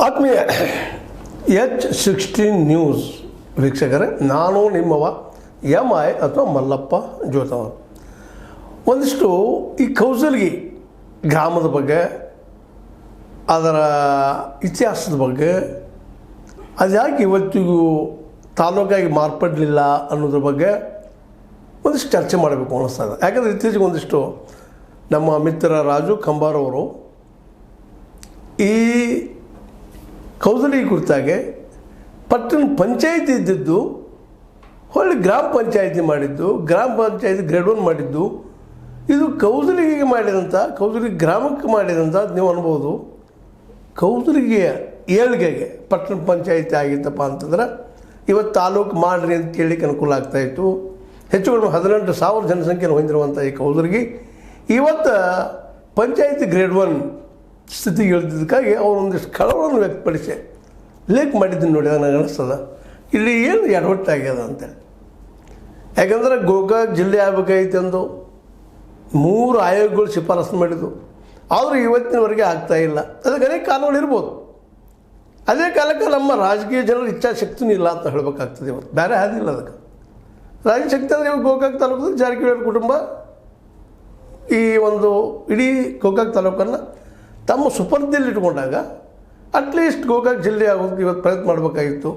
ಆತ್ಮೀಯ H16 news ವೀಕ್ಷಕರೇ, ನಾನು ನಿಮ್ಮವ MI ಅಥವಾ ಮಲ್ಲಪ್ಪ ಜೋತವರು. ಒಂದಿಷ್ಟು ಈ ಕೌಸಲ್ಗಿ ಗ್ರಾಮದ ಬಗ್ಗೆ, ಅದರ ಇತಿಹಾಸದ ಬಗ್ಗೆ, ಅದು ಯಾಕೆ ಇವತ್ತಿಗೂ ತಾಲೂಕಾಗಿ ಮಾರ್ಪಡಲಿಲ್ಲ ಅನ್ನೋದ್ರ ಬಗ್ಗೆ ಒಂದಿಷ್ಟು ಚರ್ಚೆ ಮಾಡಬೇಕು ಅನ್ನಿಸ್ತದೆ. ಯಾಕಂದರೆ ಇತ್ತೀಚೆಗೆ ಒಂದಿಷ್ಟು ನಮ್ಮ ಮಿತ್ರ ರಾಜು ಕಂಬಾರವರು ಈ ಕೌಸಲ್ಗಿ ಕುರಿತಾಗೆ ಪಟ್ಟಣ ಪಂಚಾಯಿತಿ ಇದ್ದಿದ್ದು ಹೊಳ್ಳಿ ಗ್ರಾಮ ಪಂಚಾಯಿತಿ ಮಾಡಿದ್ದು, ಗ್ರಾಮ ಪಂಚಾಯಿತಿ ಗ್ರೇಡ್ 1 ಮಾಡಿದ್ದು, ಇದು ಕೌಸಲ್ಗಿಗೆ ಮಾಡಿದಂಥ, ಕೌಸಲ್ಗಿ ಗ್ರಾಮಕ್ಕೆ ಮಾಡಿದಂಥ ನೀವು ಅನ್ಬೋದು. ಕೌಸಲ್ಗಿಯ ಏಳ್ಗೆಗೆ ಪಟ್ಟಣ ಪಂಚಾಯಿತಿ ಆಗಿತ್ತಪ್ಪ ಅಂತಂದ್ರೆ ಇವತ್ತು ತಾಲೂಕು ಮಾಡಿರಿ ಅಂತ ಕೇಳಲಿಕ್ಕೆ ಅನುಕೂಲ ಆಗ್ತಾಯಿತ್ತು. ಹೆಚ್ಚು ಕಡಿಮೆ 18,000 ಜನಸಂಖ್ಯೆಯನ್ನು ಹೊಂದಿರುವಂಥ ಈ ಕೌಸಲ್ಗಿ ಇವತ್ತು ಪಂಚಾಯಿತಿ ಗ್ರೇಡ್ 1 ಸ್ಥಿತಿಗೆ ಇಳಿದಿದ್ದಕ್ಕಾಗಿ ಅವರು ಒಂದಿಷ್ಟು ಕಳವಳವನ್ನು ವ್ಯಕ್ತಪಡಿಸಿ ಲೇಖ ಮಾಡಿದ್ದೀನಿ ನೋಡಿ. ನನಗೆ ಅನ್ನಿಸ್ತದ ಇಲ್ಲಿ ಏನು ಎಡವಟ್ಟಾಗ್ಯದ ಅಂತೇಳಿ. ಯಾಕಂದ್ರೆ ಗೋಕಾಕ್ ಜಿಲ್ಲೆ ಆಗಬೇಕಾಯ್ತು ಅಂದು 3 ಆಯೋಗಗಳು ಶಿಫಾರಸು ಮಾಡಿದ್ದು, ಆದರೂ ಇವತ್ತಿನವರೆಗೆ ಆಗ್ತಾಯಿಲ್ಲ. ಅದಕ್ಕೆ ಅನೇಕ ಕಾರಣಗಳು ಇರ್ಬೋದು. ಅದೇ ಕಾಲಕ್ಕೆ ನಮ್ಮ ರಾಜಕೀಯ ಜನರ ಇಚ್ಛಾಶಕ್ತಿನೂ ಇಲ್ಲ ಅಂತ ಹೇಳಬೇಕಾಗ್ತದೆ. ಇವತ್ತು ಬೇರೆ ಹಾದಿಲ್ಲ ಅದಕ್ಕೆ. ರಾಜಕೀಯ ಶಕ್ತಿ ಅಂದರೆ ಇವಾಗ ಗೋಕಾಕ್ ತಾಲೂಕು ಜಾರಕಿಹೊಳಿ ಕುಟುಂಬ ಈ ಒಂದು ಇಡೀ ಗೋಕಾಕ್ ತಾಲೂಕನ್ನು ತಮ್ಮ ಸುಪರ್ದಿಯಲ್ಲಿ ಇಟ್ಕೊಂಡಾಗ ಅಟ್ಲೀಸ್ಟ್ ಗೋಕಾಕ್ ಜಿಲ್ಲೆ ಆಗೋದು ಇವತ್ತು ಪ್ರಯತ್ನ ಮಾಡಬೇಕಾಗಿತ್ತು.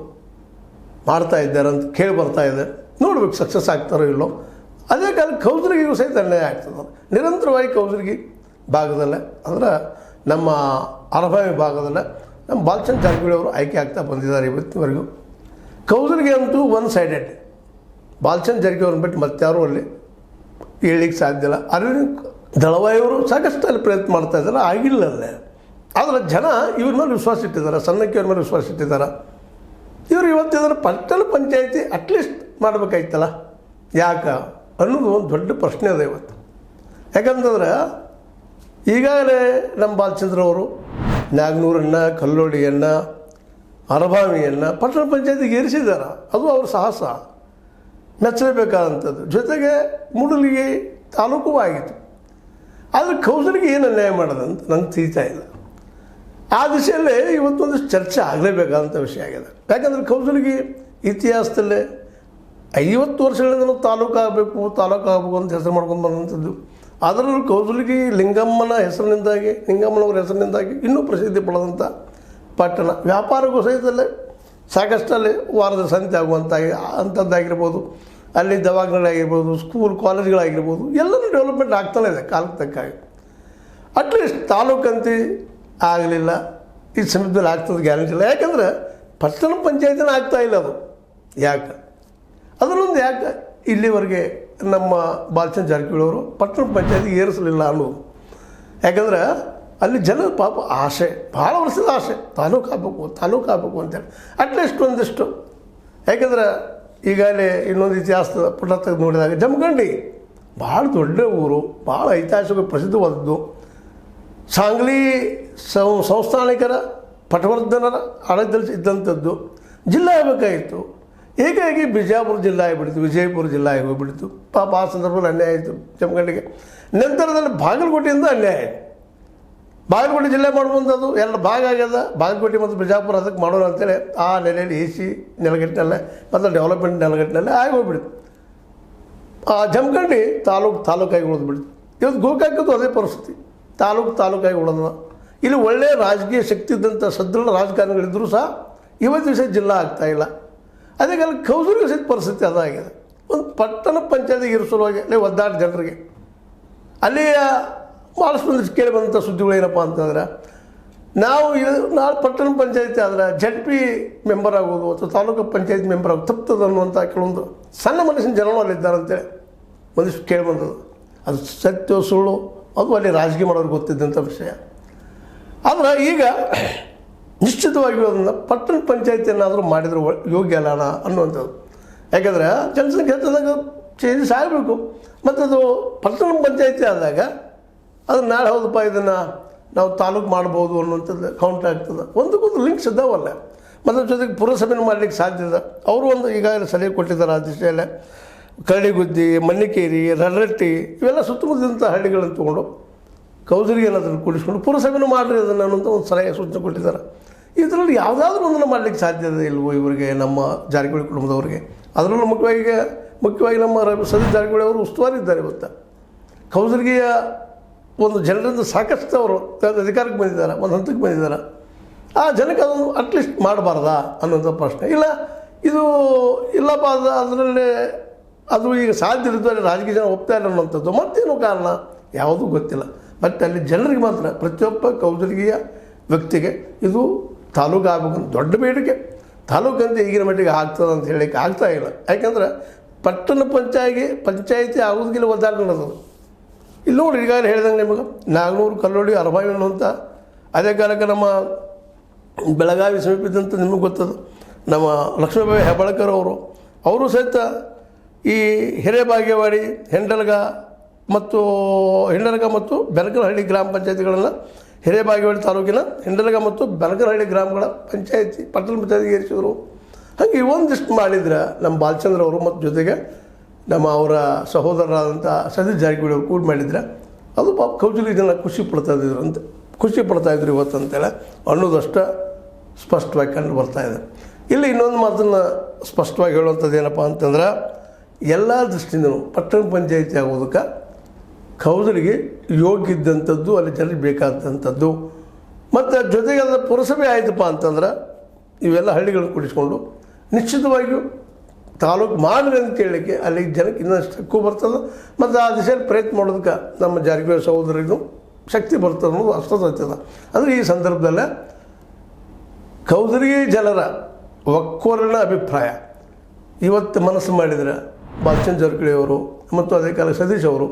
ಮಾಡ್ತಾ ಇದ್ದಾರೆ ಅಂತ ಕೇಳಿ ಬರ್ತಾ ಇದೆ. ನೋಡ್ಬೇಕು ಸಕ್ಸಸ್ ಆಗ್ತಾರೋ ಇಲ್ಲೋ. ಅದೇ ಕಾಲಕ್ಕೆ ಕೌಸಲ್ಗಿಗೂ ಸಹಿತ ಅನ್ಯಾಯ ಆಗ್ತದೆ. ನಿರಂತರವಾಗಿ ಕೌಸಲ್ಗಿ ಭಾಗದಲ್ಲೇ ಅಂದ್ರೆ ನಮ್ಮ ಅರಭಾವಿ ಭಾಗದಲ್ಲೇ ನಮ್ಮ ಬಾಲಚಂದ್ರ ಜಾರಕಿಹೊಳಿ ಅವರು ಆಯ್ಕೆ ಆಗ್ತಾ ಬಂದಿದ್ದಾರೆ ಇವತ್ತಿನವರೆಗೂ. ಕೌಸಲ್ಗಿ ಅಂತೂ ಒನ್ ಸೈಡೆಡ್. ಬಾಲಚಂದ್ರ ಜಾರಕಿಹೊಳಿ ಅವ್ರನ್ನ ಬಿಟ್ಟು ಮತ್ತಾರೂ ಅಲ್ಲಿ ಹೇಳಲಿಕ್ಕೆ ಸಾಧ್ಯ ಇಲ್ಲ. ಅರವಿಂದ್ ದಳವಾಯಿಯವರು ಸಾಕಷ್ಟು ಅಲ್ಲಿ ಪ್ರಯತ್ನ ಮಾಡ್ತಾ ಇದ್ದಾರೆ, ಆಗಿಲ್ಲ ಅಲ್ಲೇ. ಆದರೆ ಜನ ಇವ್ರ ಮೇಲೆ ವಿಶ್ವಾಸ ಇಟ್ಟಿದ್ದಾರೆ, ಸಣ್ಣಕ್ಕಿಯವ್ರ ಮೇಲೆ ವಿಶ್ವಾಸ ಇಟ್ಟಿದ್ದಾರೆ. ಇವರು ಇವತ್ತು ಇದನ್ನು ಪಟ್ಟಣ ಪಂಚಾಯಿತಿ ಅಟ್ಲೀಸ್ಟ್ ಮಾಡಬೇಕಾಯ್ತಲ್ಲ ಯಾಕೆ ಅನ್ನೋದು ಒಂದು ದೊಡ್ಡ ಪ್ರಶ್ನೆ ಅದ ಇವತ್ತು. ಯಾಕಂತಂದ್ರೆ ಈಗಾಗಲೇ ನಮ್ಮ ಬಾಲಚಂದ್ರವರು ನಾಗನೂರನ್ನು, ಕಲ್ಲೋಡಿಯನ್ನು, ಅರಭಾವಿಯನ್ನು ಪಟ್ಟಣ ಪಂಚಾಯತಿಗೆ ಏರಿಸಿದ್ದಾರೆ. ಅದು ಅವ್ರ ಸಾಹಸ ಮೆಚ್ಚಲೇಬೇಕಾದಂಥದ್ದು. ಜೊತೆಗೆ ಮೂಡಲಿಗೆ ತಾಲೂಕು ಆಗಿತ್ತು. ಆದರೆ ಕೌಸಲ್ಗಿ ಏನು ಅನ್ಯಾಯ ಮಾಡೋದಂತ ನಂಗೆ ತಿಳಿತಾ ಇಲ್ಲ. ಆ ದಿಶೆಯಲ್ಲೇ ಇವತ್ತೊಂದಿಷ್ಟು ಚರ್ಚೆ ಆಗಲೇಬೇಕಾದಂಥ ವಿಷಯ ಆಗಿದೆ. ಯಾಕಂದರೆ ಕೌಸಲ್ಗಿ ಇತಿಹಾಸದಲ್ಲೇ 50 ವರ್ಷಗಳಿಂದ ತಾಲೂಕು ಆಗಬೇಕು ಅಂತ ಹೆಸರು ಮಾಡ್ಕೊಂಡು ಬಂದಂಥದ್ದು. ಅದರಲ್ಲೂ ಕೌಸಲ್ಗಿ ಲಿಂಗಮ್ಮನ ಹೆಸರಿನಿಂದಾಗಿ, ಲಿಂಗಮ್ಮನವ್ರ ಹೆಸರಿನಿಂದಾಗಿ ಇನ್ನೂ ಪ್ರಸಿದ್ಧಿ ಪಡೆದಂಥ ಪಟ್ಟಣ. ವ್ಯಾಪಾರಕ್ಕೂ ಸಹಿತಲ್ಲೇ ಸಾಕಷ್ಟಲ್ಲಿ ವಾರದ ಸಂತೆ ಆಗುವಂತಾಗಿ ಅಂಥದ್ದಾಗಿರ್ಬೋದು, ಅಲ್ಲಿ ದವಾಖಾನೆಗಳಾಗಿರ್ಬೋದು, ಸ್ಕೂಲ್ ಕಾಲೇಜ್ಗಳಾಗಿರ್ಬೋದು, ಎಲ್ಲನೂ ಡೆವಲಪ್ಮೆಂಟ್ ಆಗ್ತಾನೆ ಇದೆ ಕಾಲಕ್ಕೆ ತಕ್ಕಾಗಿ. ಅಟ್ಲೀಸ್ಟ್ ತಾಲೂಕಂತೂ ಆಗಲಿಲ್ಲ, ಈ ಸಮೀಪದಲ್ಲಿ ಆಗ್ತದೆ ಗ್ಯಾರಂಟಿ ಇಲ್ಲ. ಯಾಕಂದರೆ ಪಟ್ಟಣ ಪಂಚಾಯತಿನ ಆಗ್ತಾಯಿಲ್ಲ. ಅದು ಯಾಕೆ ಅದರಲ್ಲೊಂದು ಯಾಕೆ ಇಲ್ಲಿವರೆಗೆ ನಮ್ಮ ಬಾಲಚಂದ್ರ ಜಾರಕಿಹೊಳಿ ಅವರು ಪಟ್ಟಣ ಪಂಚಾಯತಿಗೆ ಏರಿಸಲಿಲ್ಲ ಅನ್ನೋದು. ಯಾಕಂದ್ರೆ ಅಲ್ಲಿ ಜನರ ಪಾಪ ಆಸೆ, ಭಾಳ ವರ್ಷದ ಆಸೆ, ತಾಲೂಕು ಆಗಬೇಕು ಅಂತೇಳಿ ಅಟ್ಲೀಸ್ಟ್ ಒಂದಿಷ್ಟು. ಯಾಕೆಂದ್ರೆ ಈಗಾಗಲೇ ಇನ್ನೊಂದು ಇತಿಹಾಸದ ಪುಟ ತೆಗೆದು ನೋಡಿದಾಗ ಜಮಖಂಡಿ ಭಾಳ ದೊಡ್ಡ ಊರು, ಭಾಳ ಐತಿಹಾಸಿಕ ಪ್ರಸಿದ್ಧವಾದದ್ದು. ಸಾಂಗ್ಲಿ ಸಂಸ್ಥಾನಿಕರ ಪಟವರ್ಧನರ ಆಡಳಿತದಲ್ಲಿ ಇದ್ದಂಥದ್ದು. ಜಿಲ್ಲೆ ಆಗಬೇಕಾಗಿತ್ತು. ಹೀಗಾಗಿ ಬಿಜಾಪುರ ಜಿಲ್ಲೆ ಆಗಿಬಿಡ್ತು, ವಿಜಯಪುರ ಜಿಲ್ಲೆ ಆಗಿ ಹೋಗಿಬಿಡ್ತು. ಪಾಪ ಆ ಸಂದರ್ಭದಲ್ಲಿ ಅನ್ಯಾಯ ಆಯಿತು ಜಮಖಂಡಿಗೆ. ನಂತರದಲ್ಲಿ ಬಾಗಲಕೋಟೆಯಿಂದ ಅನ್ಯಾಯ ಆಯಿತು. ಬಾಗಲಕೋಟೆ ಜಿಲ್ಲೆ ಮಾಡುವಂಥದ್ದು ಎರಡು ಭಾಗ ಆಗ್ಯದ. ಬಾಗಲಕೋಟೆ ಮತ್ತು ಬಿಜಾಪುರ ಅದಕ್ಕೆ ಮಾಡೋಣ ಅಂತೇಳಿ ಆ ನೆಲೆಯಲ್ಲಿ AC ನೆಲಗಟ್ಟಿನಲ್ಲೇ ಮತ್ತು ಡೆವಲಪ್ಮೆಂಟ್ ನೆಲಗಟ್ಟಿನಲ್ಲೇ ಆಗಿ ಹೋಗ್ಬಿಡ್ತು. ಆ ಜಮಖಂಡಿ ತಾಲೂಕಾಗಿ ಉಳಿದ್ಬಿಡ್ತು. ಇವತ್ತು ಗೋಕಾಕದ್ದು ಅದೇ ಪರಿಸ್ಥಿತಿ, ತಾಲೂಕಾಗಿ ಉಳಿದ. ಇಲ್ಲಿ ಒಳ್ಳೆಯ ರಾಜಕೀಯ ಶಕ್ತಿ ಇದ್ದಂಥ ಸದೃಢ ರಾಜಕಾರಣಿಗಳಿದ್ದರೂ ಸಹ ಇವತ್ತು ದಿವಸ ಜಿಲ್ಲಾ ಆಗ್ತಾಯಿಲ್ಲ. ಅದೇ ಕಾಲ ಕೌಸಲ್ಗಿ ಸಹಿತ ಪರಿಸ್ಥಿತಿ ಅದಾಗಿದೆ. ಒಂದು ಪಟ್ಟಣ ಪಂಚಾಯತಿಗೆ ಇರಿಸಲುವಾಗಿ ಅಲ್ಲಿ ಒದ್ದಾಟ ಜನರಿಗೆ ಅಲ್ಲಿಯ ಭಾಳಷ್ಟು ಒಂದಿಷ್ಟು ಕೇಳಿ ಬಂದಂಥ ಸುದ್ದಿಗಳು ಏನಪ್ಪ ಅಂತಂದ್ರೆ, ನಾವು ನಾಳೆ ಪಟ್ಟಣ ಪಂಚಾಯತಿ ಆದರೆ ZP ಮೆಂಬರ್ ಆಗೋದು ಅಥವಾ ತಾಲೂಕು ಪಂಚಾಯತ್ ಮೆಂಬರ್ ಆಗೋದು ತಪ್ತದೆ ಅನ್ನುವಂಥ ಕೆಲವೊಂದು ಸಣ್ಣ ಮನುಷ್ಯನ ಜನರು ಅಲ್ಲಿದ್ದಾರೆ ಅಂತೇಳಿ ಒಂದಿಷ್ಟು ಕೇಳಿ ಬಂದದ್ದು. ಅದು ಸತ್ಯ ಸುಳ್ಳು ಅದು ಅಲ್ಲಿ ರಾಜಕೀಯ ಮಾಡೋರಿಗೆ ಗೊತ್ತಿದ್ದಂಥ ವಿಷಯ. ಆದರೆ ಈಗ ನಿಶ್ಚಿತವಾಗಿ ಅದನ್ನು ಪಟ್ಟಣ ಪಂಚಾಯತಿಯನ್ನಾದರೂ ಮಾಡಿದರೆ ಯೋಗ್ಯ ಅಲ್ಲ ಅನ್ನುವಂಥದ್ದು. ಯಾಕಂದರೆ ಜನಸಂಖ್ಯೆ ಹೆಚ್ಚಾದಾಗ ಚೇಂಜಸ್ ಆಗಬೇಕು. ಮತ್ತು ಅದು ಪಟ್ಟಣ ಪಂಚಾಯತಿ ಆದಾಗ ಅದು ನಾಳೆ ಹೌದಪ್ಪ ಇದನ್ನು ನಾವು ತಾಲೂಕು ಮಾಡ್ಬೋದು ಅನ್ನುವಂಥದ್ದು ಕೌಂಟ್ ಆಗ್ತದೆ. ಒಂದಕ್ಕೊಂದು ಲಿಂಕ್ಸ್ ಇದ್ದಾವಲ್ಲ. ಮತ್ತು ಜೊತೆಗೆ ಪುರಸಭೆನೂ ಮಾಡಲಿಕ್ಕೆ ಸಾಧ್ಯ ಇದೆ. ಅವರು ಒಂದು ಈಗಾಗಲೇ ಸಲಹೆ ಕೊಟ್ಟಿದ್ದಾರೆ ಆ ದಿಶೆಯಲ್ಲೇ. ಕರಡಿಗುದ್ದಿ, ಮನ್ನಿಕೇರಿ, ರಡ್ರಟ್ಟಿ ಇವೆಲ್ಲ ಸುತ್ತಮುತ್ತಲಿಂಥ ಹಳ್ಳಿಗಳನ್ನು ತೊಗೊಂಡು ಕೌಸಲ್ಗಿ ಏನಾದರೂ ಕೂಡಿಸ್ಕೊಂಡು ಪುರಸಭೆನೂ ಮಾಡಿರಿ ಅದನ್ನು ಅನ್ನೋಂಥ ಒಂದು ಸಲಹೆ ಸೂಚನೆ ಕೊಟ್ಟಿದ್ದಾರೆ. ಇದರಲ್ಲಿ ಯಾವುದಾದ್ರೂ ಒಂದನ್ನು ಮಾಡಲಿಕ್ಕೆ ಸಾಧ್ಯತೆ ಇಲ್ವೋ ಇವರಿಗೆ, ನಮ್ಮ ಜಾರಕಿಹೊಳಿ ಕುಟುಂಬದವರಿಗೆ? ಅದರಲ್ಲೂ ಮುಖ್ಯವಾಗಿ ನಮ್ಮ ಸತೀಶ್ ಜಾರಕಿಹೊಳಿ ಅವರು ಉಸ್ತುವಾರಿ ಇದ್ದಾರೆ ಇವತ್ತು. ಕೌಸಲಗಿಯ ಒಂದು ಜನರಿಂದ ಸಾಕಷ್ಟು ಅವರು ಅಧಿಕಾರಕ್ಕೆ ಬಂದಿದ್ದಾರೆ, ಒಂದು ಹಂತಕ್ಕೆ ಬಂದಿದ್ದಾರೆ. ಆ ಜನಕ್ಕೆ ಅದನ್ನು ಅಟ್ಲೀಸ್ಟ್ ಮಾಡಬಾರ್ದಾ ಅನ್ನೋಂಥ ಪ್ರಶ್ನೆ. ಇದು ಇಲ್ಲಪ್ಪ, ಅದರಲ್ಲಿ ಅದು ಈಗ ಸಾಧ್ಯ ಇರ್ತದೆ, ರಾಜಕೀಯ ಜನ ಒಪ್ತಾ ಇಲ್ಲ ಅನ್ನೋಂಥದ್ದು ಮತ್ತೇನೋ ಕಾರಣ ಯಾವುದೂ ಗೊತ್ತಿಲ್ಲ. ಬಟ್ ಅಲ್ಲಿ ಜನರಿಗೆ ಮಾತ್ರ, ಪ್ರತಿಯೊಬ್ಬ ಕೌಸಲಗಿಯ ವ್ಯಕ್ತಿಗೆ ಇದು ತಾಲೂಕು ಆಗಬೇಕಂತ ದೊಡ್ಡ ಬೇಡಿಕೆ. ತಾಲೂಕಂತ ಈಗಿನ ಮಟ್ಟಿಗೆ ಆಗ್ತದೆ ಅಂತ ಹೇಳಲಿಕ್ಕೆ ಆಗ್ತಾಯಿಲ್ಲ. ಯಾಕಂದ್ರೆ ಪಟ್ಟಣ ಪಂಚಾಯಿತಿ ಆಗೋದಕ್ಕಿಲ್ಲ ಒದ್ದಾಟ ನಡೆದದು. ಇಲ್ಲಿ ನೋಡಿ, ಈಗಾಗಲೇ ಹೇಳ್ದಂಗೆ ನಿಮಗೆ ನಾಗನೂರು, ಕಲ್ಲೋಡಿ, ಅರಬಾವಿ ಅನ್ನುವಂಥ, ಅದೇ ಕಾಲಕ್ಕೆ ನಮ್ಮ ಬೆಳಗಾವಿ ಸಮೀಪಿದಂತ ನಿಮಗೆ ಗೊತ್ತದು, ನಮ್ಮ ಲಕ್ಷ್ಮೀಬಾಯಿ ಹೆಬ್ಬಾಳ್ಕರ್ ಅವರು ಸಹಿತ ಈ ಹಿರೇಬಾಗೇವಾಡಿ, ಹೆಂಡಲಗ ಮತ್ತು ಬೆನಕನಹಳ್ಳಿ ಗ್ರಾಮ ಪಂಚಾಯತಿಗಳನ್ನು, ಹಿರೇಬಾಗೇವಾಡಿ ತಾಲೂಕಿನ ಹೆಂಡಲಗ ಮತ್ತು ಬೆನಕನಹಳ್ಳಿ ಗ್ರಾಮಗಳ ಪಟ್ಟಣ ಪಂಚಾಯತಿಗೆ ಏರಿಸಿದರು. ಹಾಗೆ ಒಂದಿಷ್ಟು ಮಾಡಿದ್ರೆ ನಮ್ಮ ಬಾಲಚಂದ್ರ ಅವರು ಮತ್ತು ಜೊತೆಗೆ ಅವರ ಸಹೋದರರಾದಂಥ ಸತೀಶ್ ಜಾರಕಿಹೊಳಿ ಅವರು ಕೂಡ ಮಾಡಿದ್ರೆ ಅದು ಪಾಪ ಕೌಸಲಗಿ ಜನ ಖುಷಿ ಪಡ್ತಾಯಿದ್ರು ಇವತ್ತು ಅಂತೇಳಿ ಅನ್ನೋದಷ್ಟು ಸ್ಪಷ್ಟವಾಗಿ ಕಂಡು ಬರ್ತಾಯಿದೆ. ಇಲ್ಲಿ ಇನ್ನೊಂದು ಮಾತನ್ನು ಸ್ಪಷ್ಟವಾಗಿ ಹೇಳುವಂಥದ್ದು ಏನಪ್ಪ ಅಂತಂದ್ರೆ, ಎಲ್ಲ ದೃಷ್ಟಿಯಿಂದಲೂ ಪಟ್ಟಣ ಪಂಚಾಯಿತಿ ಆಗೋದಕ್ಕೆ ಕೌಸಲಗಿ ಯೋಗ್ಯ ಇದ್ದಂಥದ್ದು, ಅಲ್ಲಿ ಜನರಿಗೆ ಬೇಕಾದಂಥದ್ದು. ಮತ್ತು ಜೊತೆಗೆ ಅದರ ಪುರಸಭೆ ಆಯಿತಪ್ಪ ಅಂತಂದ್ರೆ ಇವೆಲ್ಲ ಹಳ್ಳಿಗಳನ್ನು ಕೂಡಿಸ್ಕೊಂಡು ನಿಶ್ಚಿತವಾಗಿಯೂ ತಾಲೂಕು ಮಾಡಿರಿ ಅಂತ ಹೇಳಲಿಕ್ಕೆ ಅಲ್ಲಿ ಜನಕ್ಕೆ ಇನ್ನಷ್ಟು ಹಕ್ಕು ಬರ್ತದೆ. ಮತ್ತು ಆ ದಿಶೆಯಲ್ಲಿ ಪ್ರಯತ್ನ ಮಾಡೋದಕ್ಕೆ ನಮ್ಮ ಜಾರಕಿಹೊಳಿ ಸಹೋದರಿಗೂ ಶಕ್ತಿ ಬರ್ತದೆ ಅನ್ನೋದು ಅಷ್ಟೊತ್ತದ. ಅಂದರೆ ಈ ಸಂದರ್ಭದಲ್ಲೇ ಕೌಸಲಗಿ ಜನರ ಒಕ್ಕೊರಲಿನ ಅಭಿಪ್ರಾಯ ಇವತ್ತು ಮನಸ್ಸು ಮಾಡಿದರೆ ಬಾಲಚಂದ್ರ ಜಾರಕಿಹೊಳಿ ಅವರು ಮತ್ತು ಅದೇ ಕಾಲ ಸತೀಶ್ ಅವರು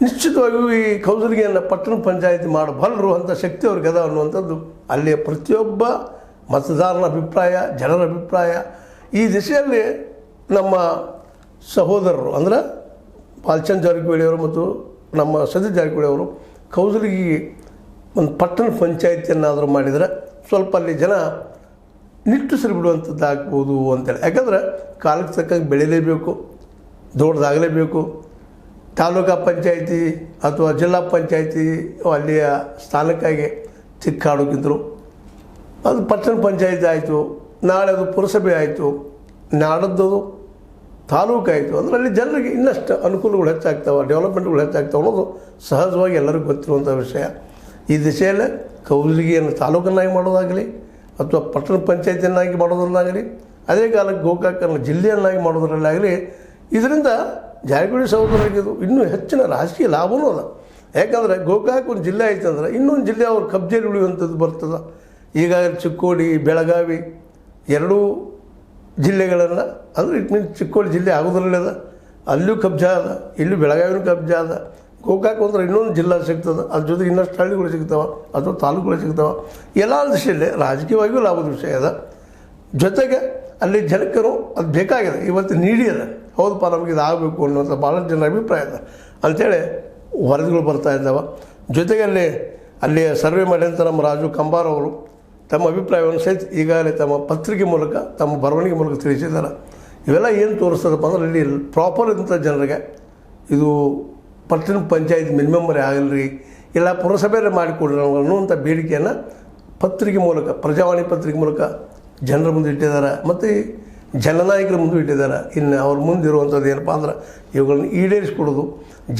ನಿಶ್ಚಿತವಾಗಿಯೂ ಈ ಕೌಸಲಗಿಯನ್ನು ಪಟ್ಟಣ ಪಂಚಾಯಿತಿ ಮಾಡಬಲ್ಲರು ಅಂತ ಶಕ್ತಿ ಅವ್ರಿಗೆ ಅದ ಅನ್ನುವಂಥದ್ದು ಅಲ್ಲಿಯ ಪ್ರತಿಯೊಬ್ಬ ಮತದಾರನ ಅಭಿಪ್ರಾಯ, ಜನರ ಅಭಿಪ್ರಾಯ. ಈ ದಿಶೆಯಲ್ಲಿ ನಮ್ಮ ಸಹೋದರರು ಅಂದರೆ ಬಾಲಚಂದ್ರ ಜಾರಕಿಹೊಳಿ ಅವರು ಮತ್ತು ನಮ್ಮ ಸತೀಶ್ ಜಾರಕಿಹೊಳಿ ಅವರು ಕೌಸಲಗಿಗೆ ಒಂದು ಪಟ್ಟಣ ಪಂಚಾಯಿತಿಯನ್ನಾದರೂ ಮಾಡಿದರೆ ಸ್ವಲ್ಪ ಅಲ್ಲಿ ಜನ ನಿಟ್ಟುಸಿರು ಬಿಡುವಂಥದ್ದು ಆಗ್ಬೋದು ಅಂತೇಳಿ. ಯಾಕಂದರೆ ಕಾಲಕ್ಕೆ ತಕ್ಕಂಗೆ ಬೆಳೀಲೇಬೇಕು, ದೊಡ್ಡದಾಗಲೇಬೇಕು. ತಾಲೂಕಾ ಪಂಚಾಯಿತಿ ಅಥವಾ ಜಿಲ್ಲಾ ಪಂಚಾಯಿತಿ ಅಲ್ಲಿಯ ಸ್ಥಾನಕ್ಕಾಗಿ ಚಿಕ್ಕಾಡೋಕ್ಕಿಂತಲೂ ಅದು ಪಟ್ಟಣ ಪಂಚಾಯಿತಿ ಆಯಿತು, ನಾಳೆ ಅದು ಪುರಸಭೆ ಆಯಿತು, ನಾಡದ್ದು ತಾಲೂಕು ಆಯಿತು ಅಂದರೆ ಅಲ್ಲಿ ಜನರಿಗೆ ಇನ್ನಷ್ಟು ಅನುಕೂಲಗಳು ಹೆಚ್ಚಾಗ್ತಾವೆ, ಡೆವಲಪ್ಮೆಂಟ್ಗಳು ಹೆಚ್ಚಾಗ್ತಾವೆ ಅನ್ನೋದು ಸಹಜವಾಗಿ ಎಲ್ಲರಿಗೂ ಗೊತ್ತಿರುವಂಥ ವಿಷಯ. ಈ ದಿಶೆಯಲ್ಲೇ ಕೌಸಲಗಿಯನ್ನು ತಾಲೂಕನ್ನಾಗಿ ಮಾಡೋದಾಗಲಿ ಅಥವಾ ಪಟ್ಟಣ ಪಂಚಾಯಿತಿಯನ್ನಾಗಿ ಮಾಡೋದ್ರಲ್ಲಾಗಲಿ, ಅದೇ ಕಾಲಕ್ಕೆ ಗೋಕಾಕನ್ನು ಜಿಲ್ಲೆಯನ್ನಾಗಿ ಮಾಡೋದ್ರಲ್ಲಾಗಲಿ ಇದರಿಂದ ಜಾರಕಿಹೊಳಿ ಸಹೋದರರಿಗೆ ಇದು ಇನ್ನೂ ಹೆಚ್ಚಿನ ರಾಜಕೀಯ ಲಾಭವೂ ಅದ. ಯಾಕಂದರೆ ಗೋಕಾಕ್ ಒಂದು ಜಿಲ್ಲೆ ಆಯ್ತು ಅಂದ್ರೆ ಇನ್ನೊಂದು ಜಿಲ್ಲೆ ಅವ್ರ ಕಬ್ಜೆಯಲ್ಲಿ ಉಳಿಯುವಂಥದ್ದು ಬರ್ತದೆ. ಈಗಾಗಲೇ ಚಿಕ್ಕೋಡಿ, ಬೆಳಗಾವಿ ಎರಡೂ ಜಿಲ್ಲೆಗಳನ್ನು ಅಂದರೆ ಇಟ್ ಮೀನ್ಸ್ ಚಿಕ್ಕೋಡಿ ಜಿಲ್ಲೆ ಆಗೋದ್ರಲ್ಲೇ ಅದ, ಅಲ್ಲೂ ಕಬ್ಜಾ ಅದ, ಇಲ್ಲೂ ಬೆಳಗಾವಿನೂ ಕಬ್ಜಾ ಅದ. ಗೋಕಾಕ್ ಅಂದ್ರೆ ಇನ್ನೊಂದು ಜಿಲ್ಲಾ ಸಿಗ್ತದೆ, ಅದ್ರ ಜೊತೆಗೆ ಇನ್ನಷ್ಟು ಹಳ್ಳಿಗಳು ಸಿಗ್ತಾವೆ ಅಥವಾ ತಾಲೂಕುಗಳು ಸಿಗ್ತಾವೆ. ಎಲ್ಲ ದಿಶೆಯಲ್ಲಿ ರಾಜಕೀಯವಾಗಿಯೂ ಲಾಭದ ವಿಷಯ ಅದ. ಜೊತೆಗೆ ಅಲ್ಲಿ ಜನಕ್ಕೂ ಅದು ಬೇಕಾಗಿದೆ, ಇವತ್ತು ನೀಡಿ ಅದ. ಹೌದಪ್ಪ, ನಮಗೆ ಇದು ಆಗಬೇಕು ಅನ್ನೋಂಥ ಭಾಳಷ್ಟು ಜನರ ಅಭಿಪ್ರಾಯ ಇದೆ ಅಂಥೇಳಿ ವರದಿಗಳು ಬರ್ತಾ ಇದ್ದಾವೆ. ಜೊತೆಗೆ ಅಲ್ಲಿಯ ಸರ್ವೆ ಮಾಡಿದಂಥ ನಮ್ಮ ರಾಜು ಕಂಬಾರ್ ಅವರು ತಮ್ಮ ಅಭಿಪ್ರಾಯವನ್ನು ಸಹಿತ ಈಗಾಗಲೇ ತಮ್ಮ ಪತ್ರಿಕೆ ಮೂಲಕ, ತಮ್ಮ ಬರವಣಿಗೆ ಮೂಲಕ ತಿಳಿಸಿದ್ದಾರೆ. ಇವೆಲ್ಲ ಏನು ತೋರಿಸ್ತದಪ್ಪ ಅಂದ್ರೆ ಇಲ್ಲಿ ಪ್ರಾಪರ್ ಇದ್ದಂಥ ಜನರಿಗೆ ಇದು ಪಟ್ಟಣ ಪಂಚಾಯತ್ ಮಿನಿಮಮ್ಮರೇ ಆಗಲ್ರಿ, ಇಲ್ಲ ಪುರಸಭೆಯಲ್ಲೇ ಮಾಡಿಕೊಡ್ರಿ ಅನ್ನುವಂಥ ಬೇಡಿಕೆಯನ್ನು ಪತ್ರಿಕೆ ಮೂಲಕ, ಪ್ರಜಾವಾಣಿ ಪತ್ರಿಕೆ ಮೂಲಕ ಜನರ ಮುಂದೆ ಇಟ್ಟಿದ್ದಾರೆ ಮತ್ತು ಜನನಾಯಕರ ಮುಂದೆ ಇಟ್ಟಿದ್ದಾರೆ. ಇನ್ನು ಅವ್ರ ಮುಂದಿರುವಂಥದ್ದು ಏನಪ್ಪ ಅಂದ್ರೆ ಇವುಗಳನ್ನ ಈಡೇರಿಸ್ಕೊಡೋದು.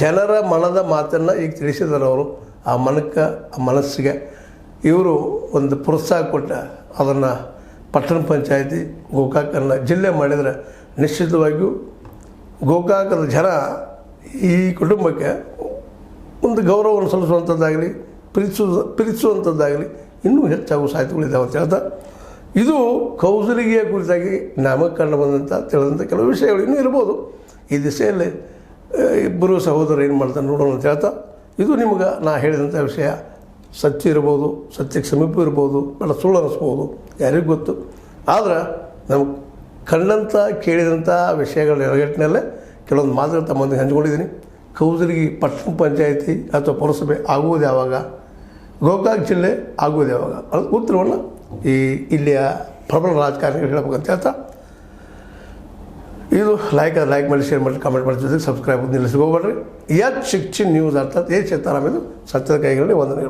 ಜನರ ಮನದ ಮಾತನ್ನು ಈಗ ತಿಳಿಸಿದ್ದಾರೆ ಅವರು. ಆ ಮನಸ್ಸಿಗೆ ಇವರು ಒಂದು ಪ್ರೋತ್ಸಾಹ ಕೊಟ್ಟ ಅದನ್ನು ಪಟ್ಟಣ ಪಂಚಾಯಿತಿ ಗೋಕಾಕನ್ನು ಜಿಲ್ಲೆ ಮಾಡಿದರೆ ನಿಶ್ಚಿತವಾಗಿಯೂ ಗೋಕಾಕದ ಜನ ಈ ಕುಟುಂಬಕ್ಕೆ ಒಂದು ಗೌರವವನ್ನು ಸಲ್ಲಿಸುವಂಥದ್ದಾಗಲಿ, ಪ್ರೀತಿಸುವಂಥದ್ದಾಗಲಿ ಇನ್ನೂ ಹೆಚ್ಚಾಗುವ ಸಾಧ್ಯತೆಗಳಿದ್ದಾವೆ ಅಂತ ಹೇಳ್ತಾ, ಇದು ಕೌಸಲಗಿಯ ಕುರಿತಾಗಿ ನಮಗೆ ಕಂಡು ಬಂದಂಥ ತಿಳಿದಂಥ ಕೆಲವು ವಿಷಯಗಳು ಇನ್ನೂ ಇರ್ಬೋದು. ಈ ದಿಸೆಯಲ್ಲಿ ಇಬ್ಬರು ಸಹೋದರರು ಏನು ಮಾಡ್ತಾರೆ ನೋಡೋಣ ಅಂತ ಹೇಳ್ತಾ, ಇದು ನಿಮ್ಗೆ ನಾ ಹೇಳಿದಂಥ ವಿಷಯ ಸತ್ಯ ಇರ್ಬೋದು, ಸತ್ಯಕ್ಕೆ ಸಮೀಪ ಇರ್ಬೋದು, ಬಹಳ ಸುಳ್ಳು ಅನ್ನಿಸ್ಬೋದು, ಯಾರಿಗೂ ಗೊತ್ತು. ಆದ್ರೆ ನಮ್ಗೆ ಕಂಡಂಥ ಕೇಳಿದಂಥ ವಿಷಯಗಳ ನೆರಗಟ್ಟಿನಲ್ಲೇ ಕೆಲವೊಂದು ಮಾತುಗಳು ತಮ್ಮೊಂದಿಗೆ ಹಂಚ್ಕೊಂಡಿದ್ದೀನಿ. ಕೌಸಲಗಿ ಪಟ್ಟಣ ಪಂಚಾಯಿತಿ ಅಥವಾ ಪುರಸಭೆ ಆಗುವುದು ಯಾವಾಗ, ಗೋಕಾಕ್ ಜಿಲ್ಲೆ ಆಗುವುದು ಯಾವಾಗ ಅನ್ನೋದು ಉತ್ತರವನ್ನು ಇಲ್ಲಿಯ ಪ್ರಬಲ ರಾಜಕಾರಣಿಗಳು ಹೇಳಬೇಕಂತ ಹೇಳ್ತಾ, ಇದು ಲೈಕ್ ಮಾಡಿ, ಶೇರ್ ಮಾಡಿ, ಕಾಮೆಂಟ್ ಮಾಡಿ, ಜೊತೆಗೆ ಸಬ್ಸ್ಕ್ರೈಬ್ ನಿಲ್ಲಿಸ್ಕೋಬೇಡ್ರಿ. ಎಚ್ 16 ನ್ಯೂಸ್ ಅರ್ಥಾತ್ ಎಚ್ 16 ಇದು ಸತ್ಯದ ಕೈಗಳಲ್ಲಿ ವಂದನೆಗಳು.